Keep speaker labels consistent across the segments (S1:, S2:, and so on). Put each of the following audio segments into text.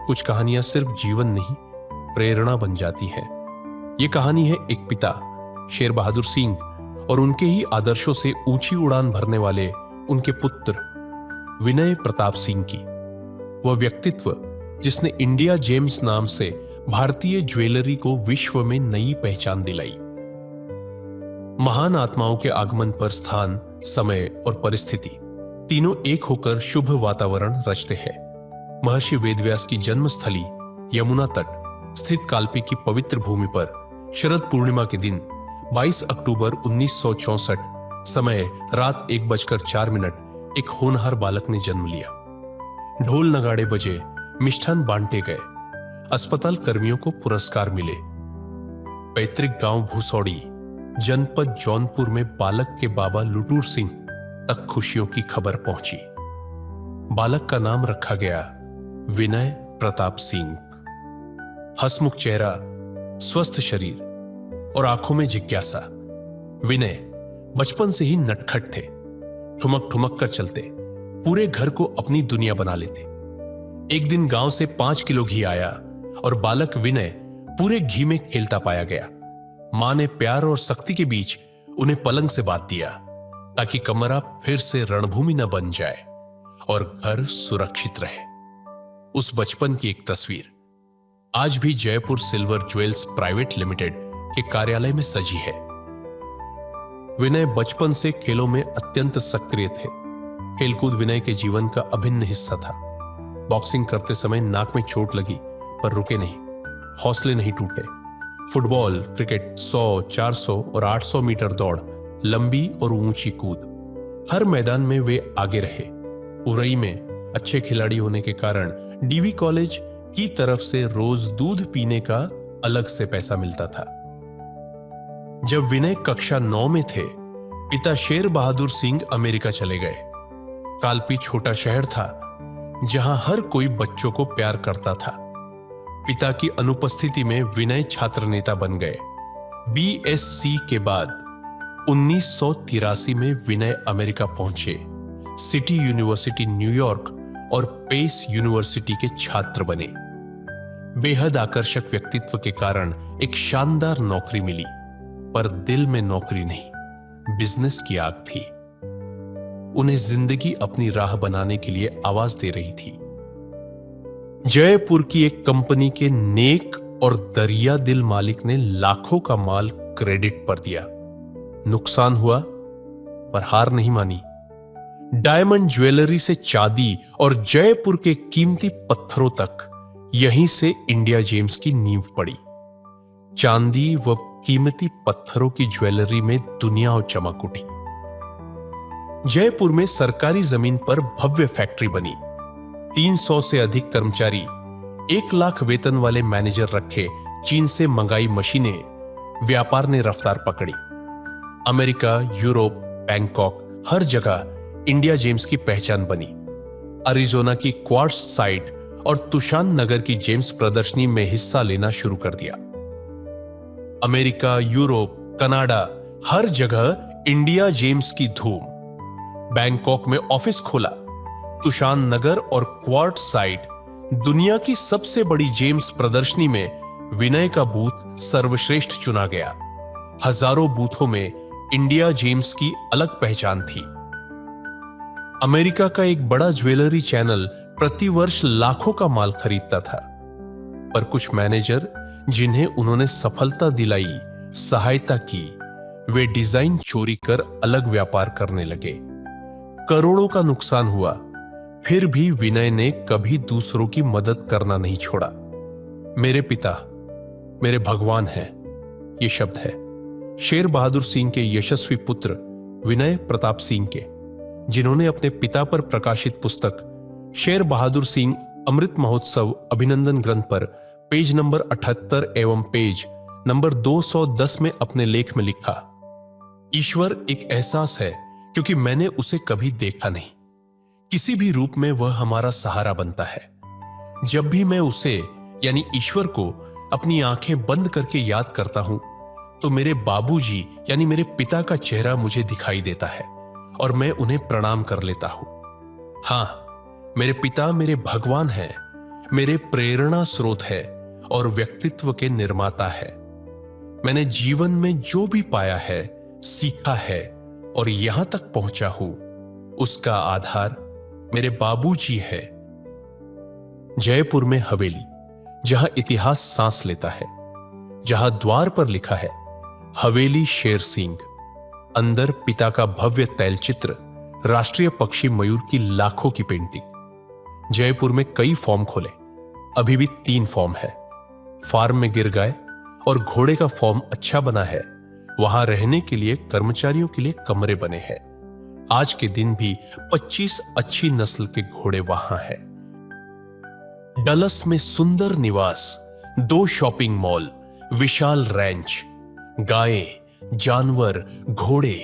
S1: कुछ कहानियां सिर्फ जीवन नहीं, प्रेरणा बन जाती हैं। ये कहानी है एक पिता शेर बहादुर सिंह और उनके ही आदर्शों से ऊंची उड़ान भरने वाले उनके पुत्र विनय प्रताप सिंह की। वह व्यक्तित्व जिसने इंडिया जेम्स नाम से भारतीय ज्वेलरी को विश्व में नई पहचान दिलाई। महान आत्माओं के आगमन पर स्थान, समय और परिस्थिति तीनों एक होकर शुभ वातावरण रचते हैं। महर्षि वेदव्यास की जन्मस्थली यमुना तट स्थित काल्पी की पवित्र भूमि पर शरद पूर्णिमा के दिन 22 अक्टूबर 1964 समय रात 1:04 एक होनहार बालक ने जन्म लिया। ढोल नगाड़े बजे, मिष्ठान बांटे गए, अस्पताल कर्मियों को पुरस्कार मिले। पैतृक गांव भूसौड़ी जनपद जौनपुर में बालक के बाबा लुटूर सिंह तक खुशियों की खबर पहुंची। बालक का नाम रखा गया विनय प्रताप सिंह। हंसमुख चेहरा, स्वस्थ शरीर और आंखों में जिज्ञासा। विनय बचपन से ही नटखट थे, ठुमक ठुमक कर चलते, पूरे घर को अपनी दुनिया बना लेते। एक दिन गांव से 5 किलो घी आया और बालक विनय पूरे घी में खेलता पाया गया। मां ने प्यार और सख्ती के बीच उन्हें पलंग से बांध दिया ताकि कमरा फिर से रणभूमि न बन जाए और घर सुरक्षित रहे। उस बचपन की एक तस्वीर आज भी Jaipur silver jewels private limited के कार्यालय में सजी है। विनय बचपन से खेलों में अत्यंत सक्रिय थे। खेलकूद विनय के जीवन का अभिन्न हिस्सा था। बॉक्सिंग करते समय नाक में चोट लगी पर रुके नहीं, हौसले नहीं टूटे। फुटबॉल, क्रिकेट, 100, 400 और 800 मीटर दौड़, लंबी और ऊंची कूद, हर मैदान में वे आगे रहे। उरई में अच्छे खिलाड़ी होने के कारण डीवी कॉलेज की तरफ से रोज दूध पीने का अलग से पैसा मिलता था। जब विनय कक्षा 9 में थे, पिता शेर बहादुर सिंह अमेरिका चले गए। काल्पी छोटा शहर था जहां हर कोई बच्चों को प्यार करता था। पिता की अनुपस्थिति में विनय छात्र नेता बन गए। बीएससी के बाद 1983 में विनय अमेरिका पहुंचे। सिटी यूनिवर्सिटी न्यूयॉर्क और पेस यूनिवर्सिटी के छात्र बने। बेहद आकर्षक व्यक्तित्व के कारण एक शानदार नौकरी मिली, पर दिल में नौकरी नहीं, बिजनेस की आग थी। उन्हें जिंदगी अपनी राह बनाने के लिए आवाज दे रही थी। जयपुर की एक कंपनी के नेक और दरिया दिल मालिक ने लाखों का माल क्रेडिट पर दिया। नुकसान हुआ पर हार नहीं मानी। डायमंड ज्वेलरी से चांदी और जयपुर के कीमती पत्थरों तक यहीं से इंडिया जेम्स की नींव पड़ी। चांदी व कीमती पत्थरों की ज्वेलरी में दुनिया और चमक उठी। जयपुर में सरकारी जमीन पर भव्य फैक्ट्री बनी। 300 से अधिक कर्मचारी, 1 लाख वेतन वाले मैनेजर रखे। चीन से मंगाई मशीनें, व्यापार ने रफ्तार पकड़ी। अमेरिका, यूरोप, बैंकॉक, हर जगह इंडिया जेम्स की पहचान बनी। अरिजोना की क्वार्ट्ज साइट और तुशान नगर की जेम्स प्रदर्शनी में हिस्सा लेना शुरू कर दिया। अमेरिका, यूरोप, कनाडा, हर जगह इंडिया जेम्स की धूम। बैंकॉक में ऑफिस खोला। तुशान नगर और क्वार्ट्ज साइट, दुनिया की सबसे बड़ी जेम्स प्रदर्शनी में विनय का बूथ सर्वश्रेष्ठ चुना गया। हजारों बूथों में इंडिया जेम्स की अलग पहचान थी। अमेरिका का एक बड़ा ज्वेलरी चैनल प्रतिवर्ष लाखों का माल खरीदता था, पर कुछ मैनेजर जिन्हें उन्होंने सफलता दिलाई, सहायता की, वे डिजाइन चोरी कर अलग व्यापार करने लगे। करोड़ों का नुकसान हुआ, फिर भी विनय ने कभी दूसरों की मदद करना नहीं छोड़ा। मेरे पिता मेरे भगवान हैं, ये शब्द है शेर बहादुर सिंह के यशस्वी पुत्र विनय प्रताप सिंह के, जिन्होंने अपने पिता पर प्रकाशित पुस्तक शेर बहादुर सिंह अमृत महोत्सव अभिनंदन ग्रंथ पर पेज नंबर 78 एवं पेज नंबर 210 में अपने लेख में लिखा, ईश्वर एक एहसास है क्योंकि मैंने उसे कभी देखा नहीं। किसी भी रूप में वह हमारा सहारा बनता है। जब भी मैं उसे यानी ईश्वर को अपनी आंखें बंद करके याद करता हूं तो मेरे बाबूजी यानी मेरे पिता का चेहरा मुझे दिखाई देता है और मैं उन्हें प्रणाम कर लेता हूं। हां, मेरे पिता मेरे भगवान हैं, मेरे प्रेरणा स्रोत है और व्यक्तित्व के निर्माता है। मैंने जीवन में जो भी पाया है, सीखा है और यहां तक पहुंचा हूं, उसका आधार मेरे बाबूजी है। जयपुर में हवेली, जहां इतिहास सांस लेता है, जहां द्वार पर लिखा है हवेली शेर सिंह, अंदर पिता का भव्य तैलचित्र, राष्ट्रीय पक्षी मयूर की लाखों की पेंटिंग। जयपुर में कई फॉर्म खोले, अभी भी 3 फॉर्म है। फार्म में गिर गाय और घोड़े का फॉर्म अच्छा बना है। वहां रहने के लिए कर्मचारियों के लिए कमरे बने हैं। आज के दिन भी 25 अच्छी नस्ल के घोड़े वहां हैं। डलस में सुंदर निवास, 2 शॉपिंग मॉल, विशाल रैंच, गायें, जानवर, घोड़े,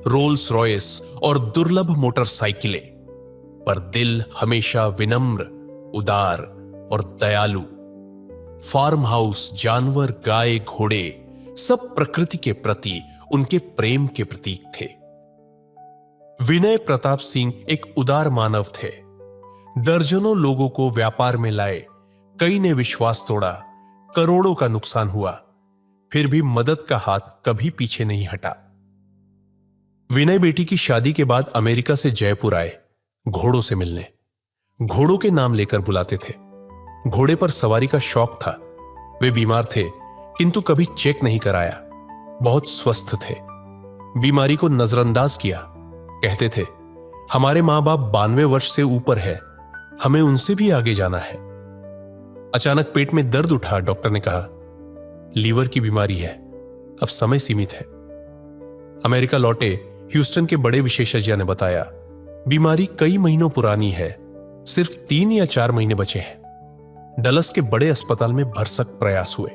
S1: रोल्स रॉयस और दुर्लभ मोटरसाइकिलें, पर दिल हमेशा विनम्र, उदार और दयालु। फार्म हाउस, जानवर, गाय, घोड़े सब प्रकृति के प्रति उनके प्रेम के प्रतीक थे। विनय प्रताप सिंह एक उदार मानव थे। दर्जनों लोगों को व्यापार में लाए, कई ने विश्वास तोड़ा, करोड़ों का नुकसान हुआ, फिर भी मदद का हाथ कभी पीछे नहीं हटा। विनय बेटी की शादी के बाद अमेरिका से जयपुर आए, घोड़ों से मिलने। घोड़ों के नाम लेकर बुलाते थे। घोड़े पर सवारी का शौक था। वे बीमार थे, किंतु कभी चेक नहीं कराया। बहुत स्वस्थ थे, बीमारी को नजरअंदाज किया। कहते थे, हमारे मां बाप 92 वर्ष से ऊपर है, हमें उनसे भी आगे जाना है। अचानक पेट में दर्द उठा। डॉक्टर ने कहा, लीवर की बीमारी है, अब समय सीमित है। अमेरिका लौटे ह्यूस्टन के बड़े विशेषज्ञ ने बताया, बीमारी कई महीनों पुरानी है, सिर्फ 3 या 4 महीने बचे हैं। डलस के बड़े अस्पताल में भरसक प्रयास हुए।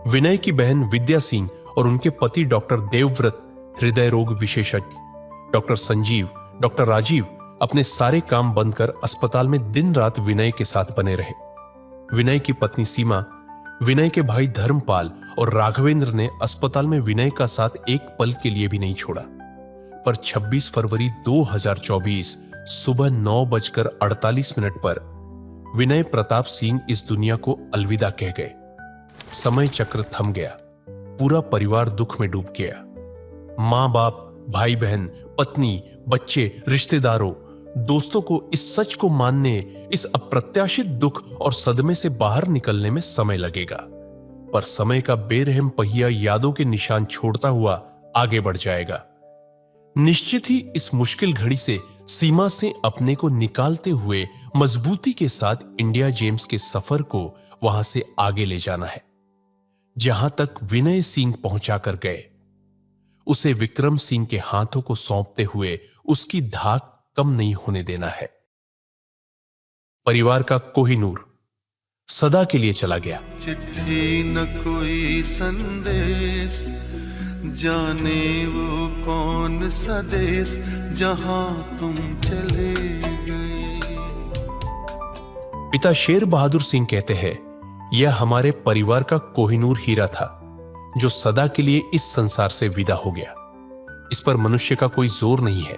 S1: विनय की बहन विद्या सिंह और उनके पति डॉक्टर देवव्रत, हृदय रोग विशेषज्ञ, डॉक्टर संजीव, डॉक्टर राजीव अपने सारे काम बंद कर अस्पताल में दिन रात विनय के साथ बने रहे। विनय की पत्नी सीमा, विनय के भाई धर्मपाल और राघवेंद्र ने अस्पताल में विनय का साथ एक पल के लिए भी नहीं छोड़ा। पर 26 फरवरी 2024 सुबह 9:48 पर विनय प्रताप सिंह इस दुनिया को अलविदा कह गए। समय चक्र थम गया, पूरा परिवार दुख में डूब गया। मां बाप, भाई बहन, पत्नी, बच्चे, रिश्तेदारों, दोस्तों को इस सच को मानने, इस अप्रत्याशित दुख और सदमे से बाहर निकलने में समय लगेगा। पर समय का बेरहम पहिया यादों के निशान छोड़ता हुआ आगे बढ़ जाएगा। निश्चित ही इस मुश्किल घड़ी से सीमा से अपने को निकालते हुए मजबूती के साथ इंडिया जेम्स के सफर को वहां से आगे ले जाना है, जहां तक विनय सिंह पहुंचा कर गए। उसे विक्रम सिंह के हाथों को सौंपते हुए उसकी धाक कम नहीं होने देना है। परिवार का कोहिनूर सदा के लिए चला गया।
S2: चिट्ठी न कोई संदेश, जाने वो कौन सा देश जहां तुम चले गए।
S1: पिता शेर बहादुर सिंह कहते हैं, यह हमारे परिवार का कोहिनूर हीरा था, जो सदा के लिए इस संसार से विदा हो गया। इस पर मनुष्य का कोई जोर नहीं है।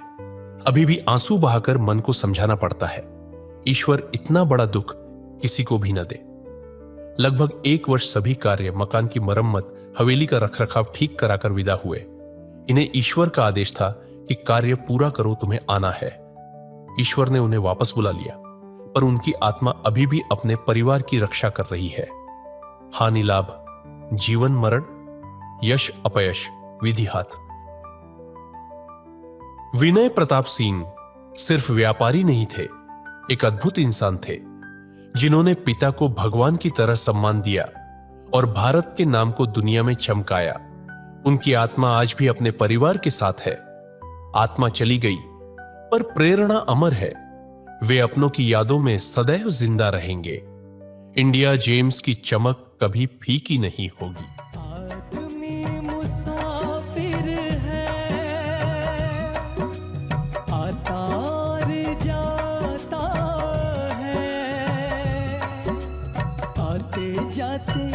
S1: अभी भी आंसू बहाकर मन को समझाना पड़ता है, ईश्वर इतना बड़ा दुख किसी को भी न दे। लगभग 1 वर्ष सभी कार्य, मकान की मरम्मत, हवेली का रखरखाव ठीक कराकर विदा हुए। इन्हें ईश्वर का आदेश था कि कार्य पूरा करो, तुम्हें आना है। ईश्वर ने उन्हें वापस बुला लिया, पर उनकी आत्मा अभी भी अपने परिवार की रक्षा कर रही है। हानि लाभ, जीवन मरण, यश अपयश, विधि हाथ। विनय प्रताप सिंह सिर्फ व्यापारी नहीं थे, एक अद्भुत इंसान थे, जिन्होंने पिता को भगवान की तरह सम्मान दिया और भारत के नाम को दुनिया में चमकाया। उनकी आत्मा आज भी अपने परिवार के साथ है। आत्मा चली गई, पर प्रेरणा अमर है। वे अपनों की यादों में सदैव जिंदा रहेंगे। इंडिया जेम्स की चमक कभी फीकी नहीं होगी।
S3: आदमी मुसाफिर है, आता और जाता है, आते जाते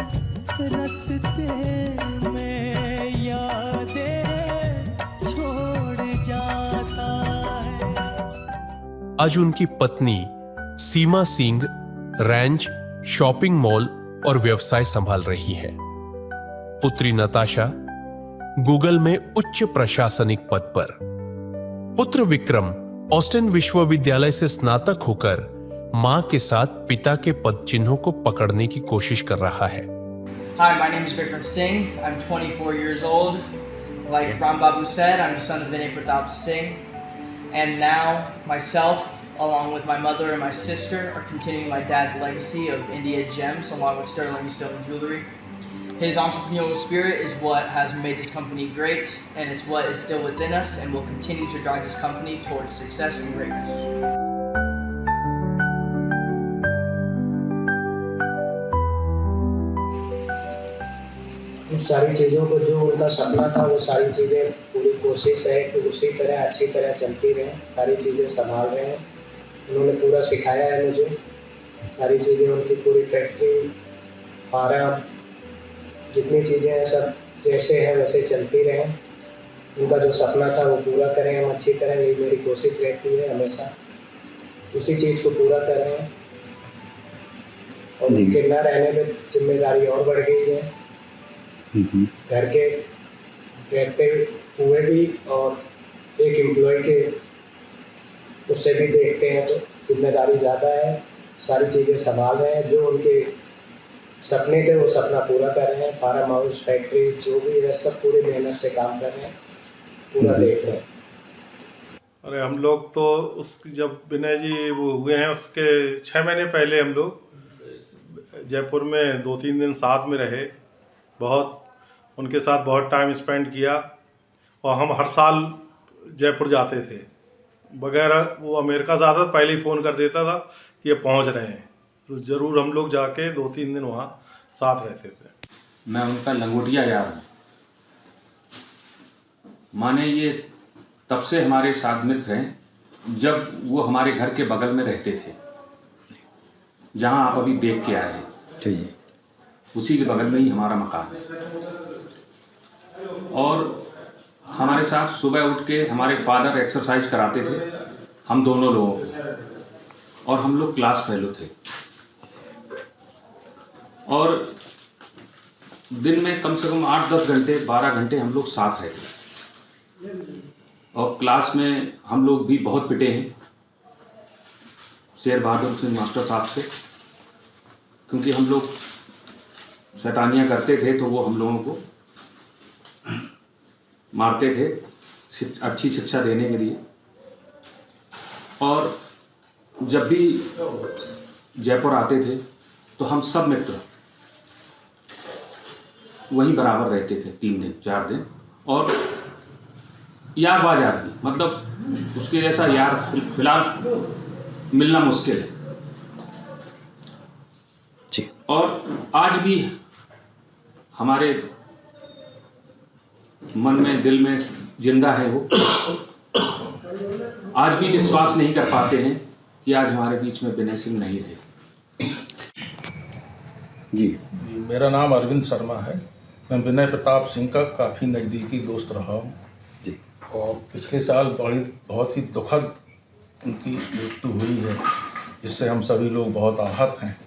S3: रास्ते में यादें छोड़ जाता है।
S1: आज उनकी पत्नी सीमा सिंह रैंच, शॉपिंग मॉल और व्यवसाय संभाल रही है। पुत्री नताशा गूगल में उच्च प्रशासनिक पद पर। पुत्र विक्रम ऑस्टिन विश्वविद्यालय से स्नातक होकर मां के साथ पिता के पद चिन्हों को पकड़ने की कोशिश कर रहा है।
S4: Hi, my name is Vikram Singh. I'm 24 years old. Like Ram Babu said, I'm the son of Vinay Pratap Singh. And now, myself, along with my mother and my sister, are continuing my dad's legacy of India Gems, along with Sterling Stone Jewelry. His entrepreneurial spirit is what has made this company great, and it's what is still within us, and will continue to drive this company towards success and greatness.
S5: उस सारी चीज़ों को जो उनका सपना था वो सारी चीज़ें पूरी कोशिश है कि उसी तरह अच्छी तरह चलती रहें। सारी चीज़ें संभाल रहे हैं, उन्होंने पूरा सिखाया है मुझे। सारी चीज़ें उनकी पूरी फैक्ट्री, फार्म, जितनी चीज़ें हैं सब जैसे हैं वैसे चलती रहें। उनका जो सपना था वो पूरा करें हम अच्छी तरह, यही मेरी कोशिश रहती है हमेशा। उसी चीज़ को पूरा करें और उनके न रहने में जिम्मेदारी और बढ़ गई है। घर के रहते हुए भी और एक एम्प्लॉय के उससे भी देखते हैं तो जिम्मेदारी ज़्यादा है। सारी चीज़ें संभाल रहे हैं, जो उनके सपने थे वो सपना पूरा कर रहे हैं। फार्म हाउस, फैक्ट्री जो भी है सब पूरी मेहनत से काम कर रहे हैं, पूरा देख रहे हैं।
S6: अरे हम लोग तो उस जब विनय जी वो हुए हैं उसके 6 महीने पहले हम लोग जयपुर में 2-3 दिन साथ में रहे। बहुत उनके साथ बहुत टाइम स्पेंड किया और हम हर साल जयपुर जाते थे। वगैरह वो अमेरिका से आता पहले ही फ़ोन कर देता था कि ये पहुंच रहे हैं, तो ज़रूर हम लोग जाके 2-3 दिन वहाँ साथ रहते थे।
S7: मैं उनका लंगोटिया यार हूँ। माने ये तब से हमारे साथ मित्र हैं जब वो हमारे घर के बगल में रहते थे, जहाँ आप अभी देख के आए हैं, उसी के बगल में ही हमारा मकान है। और हमारे साथ सुबह उठ के हमारे फादर एक्सरसाइज कराते थे हम दोनों लोगों को, और हम लोग क्लास फेलो थे। और दिन में कम से कम 8-10 घंटे 12 घंटे हम लोग साथ रहते। और क्लास में हम लोग भी बहुत पिटे हैं शेर बहादुर सिंह मास्टर साहब से, क्योंकि हम लोग शैतानियाँ करते थे तो वो हम लोगों को मारते थे अच्छी शिक्षा देने के लिए। और जब भी जयपुर आते थे तो हम सब मित्र वहीं बराबर रहते थे 3 दिन 4 दिन। और यार बाज आदमी, मतलब उसके जैसा यार फिलहाल मिलना मुश्किल है। और आज भी हमारे मन में दिल में जिंदा है वो। आज भी विश्वास नहीं कर पाते हैं कि आज हमारे बीच में विनय सिंह नहीं रहे।
S8: जी,
S6: मेरा नाम अरविंद शर्मा है। मैं विनय प्रताप सिंह का काफ़ी नज़दीकी दोस्त रहा हूँ
S8: जी।
S6: और पिछले साल बहुत ही दुखद उनकी मृत्यु हुई है, जिससे हम सभी लोग बहुत आहत हैं।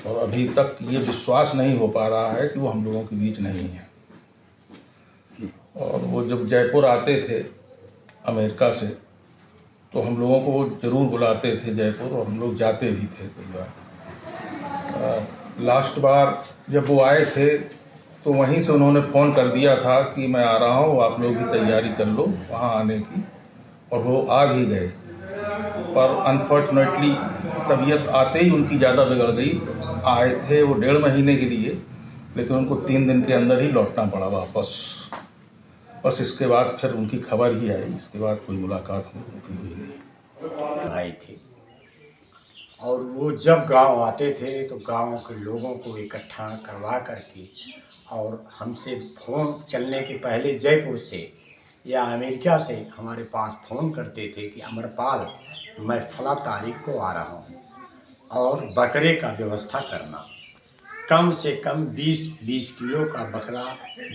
S6: और अभी तक ये विश्वास नहीं हो पा रहा है कि वो हम लोगों के बीच नहीं है। और वो जब जयपुर आते थे अमेरिका से तो हम लोगों को वो ज़रूर बुलाते थे जयपुर, और हम लोग जाते भी थे कई बार। लास्ट बार जब वो आए थे तो वहीं से उन्होंने फ़ोन कर दिया था कि मैं आ रहा हूँ, आप लोग भी तैयारी कर लो वहाँ आने की। और वो आ भी गए, पर अनफॉर्चुनेटली तबीयत आते ही उनकी ज़्यादा बिगड़ गई। आए थे वो 1.5 महीने के लिए, लेकिन उनको 3 दिन के अंदर ही लौटना पड़ा वापस। बस इसके बाद फिर उनकी खबर ही आई, इसके बाद कोई मुलाकात हम लोगों की हुई नहीं।
S8: भाई थे और वो जब गांव आते थे तो गांव के लोगों को इकट्ठा करवा करके, और हमसे फ़ोन चलने के पहले जयपुर से या अमेरिका से हमारे पास फ़ोन करते थे कि अमरपाल मैं फला तारीख को आ रहा हूँ और बकरे का व्यवस्था करना, कम से कम 20-20 किलो का बकरा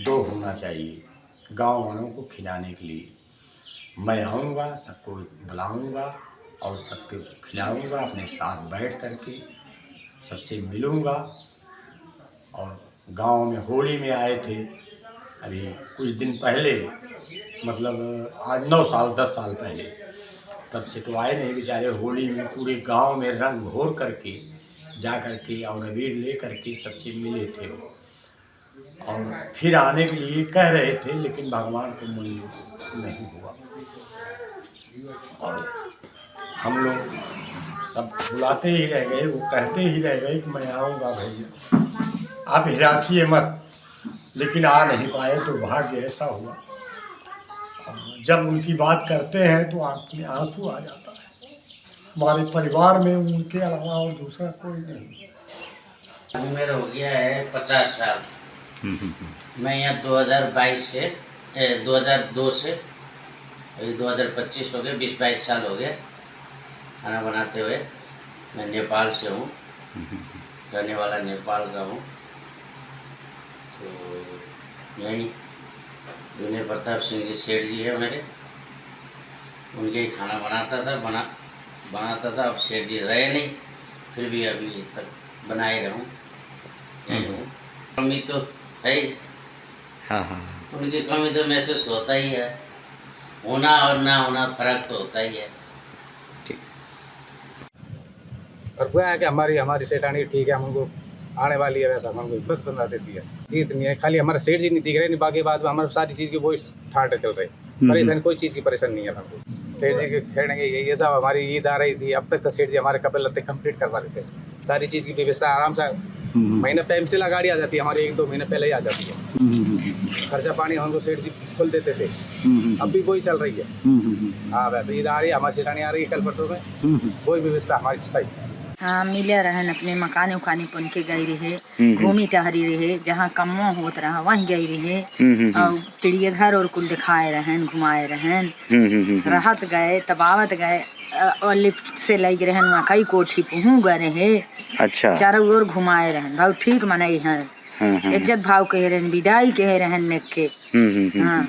S8: 2 होना चाहिए गांव वालों को खिलाने के लिए। मैं आऊँगा, सबको बुलाऊँगा और सबको खिलाऊँगा अपने साथ बैठ करके। सबसे मिलूँगा। और गांव में होली में आए थे अभी कुछ दिन पहले, मतलब आज 9 साल 10 साल पहले, तब से तो आए नहीं बेचारे। होली में पूरे गांव में रंग घोर करके जा करके और अबीर ले करके सबसे मिले थे वो। और फिर आने के लिए कह रहे थे, लेकिन भगवान को मंजूर नहीं हुआ। और हम लोग सब बुलाते ही रह गए, वो कहते ही रह गए कि मैं आऊँगा भैया, आप हिरासिए मत। लेकिन आ नहीं पाए, तो भाग्य ऐसा हुआ। और जब उनकी बात करते हैं तो आँख में आंसू आ जाता है। हमारे परिवार में उनके अलावा और दूसरा कोई नहीं।
S9: उम्र हो गया है 50 साल। मैं यहाँ 2022 से 2002 से अभी 2025 हो गए, 20-22 साल हो गए खाना बनाते हुए। मैं नेपाल से हूँ, रहने वाला नेपाल का हूँ। तो यहीं विनय प्रताप सिंह जी सेठ जी है मेरे, उनके ही खाना बनाता था। अब सेठ जी रहे नहीं, फिर भी अभी तक बनाए रहूँ, यहीं हूँ। कमी तो है ही, उनकी कमी तो महसूस होता ही है। होना और ना होना फर्क तो होता ही है।
S5: और वो है कि हमारी सेठानी ठीक है, हमको आने वाली है, वैसा हमको हिम्मत बना देती है। इतनी है, खाली हमारा सेठ जी नहीं दिख रहे, नहीं बाकी बात में हमारी सारी चीज़ की वही ठाट चल रही। परेशानी कोई चीज़ की परेशानी नहीं है हमको। सेठ जी के खेलने के ये सब हमारी ईद आ रही थी, अब तक तो सेठ जी हमारे कपड़े लत्ते कंप्लीट करवा देते। सारी चीज़ की व्यवस्था आराम से महीना टाइम से गाड़ी आ जाती है, हमारी 1-2 महीने पहले ही आ जाती है। खर्चा पानी हमको सेठ जी खुल देते थे, अब भी वही चल रही है। हाँ, वैसे ईद आ रही है, हमारी सेठानी आ रही है कल परसों में, वही व्यवस्था हमारी सही।
S10: हाँ, मिले रहन अपने मकान उकानी पन के गई रहे, घूमी टहरी रहे, जहाँ कमवा होत रहा वहीं गई रहे। और चिड़ियाघर और कुल दिखाए रहन, घुमाए रहन, रहत गए, तबावत गए। और लिफ्ट से लग रहन वहाँ कई कोठी पहुँच गए रहे। अच्छा, चारों ओर घुमाए रहन, भाव ठीक मनाई हैं। इज्जत भाव कह रहन, विदाई कह रहन नेक के। हाँ,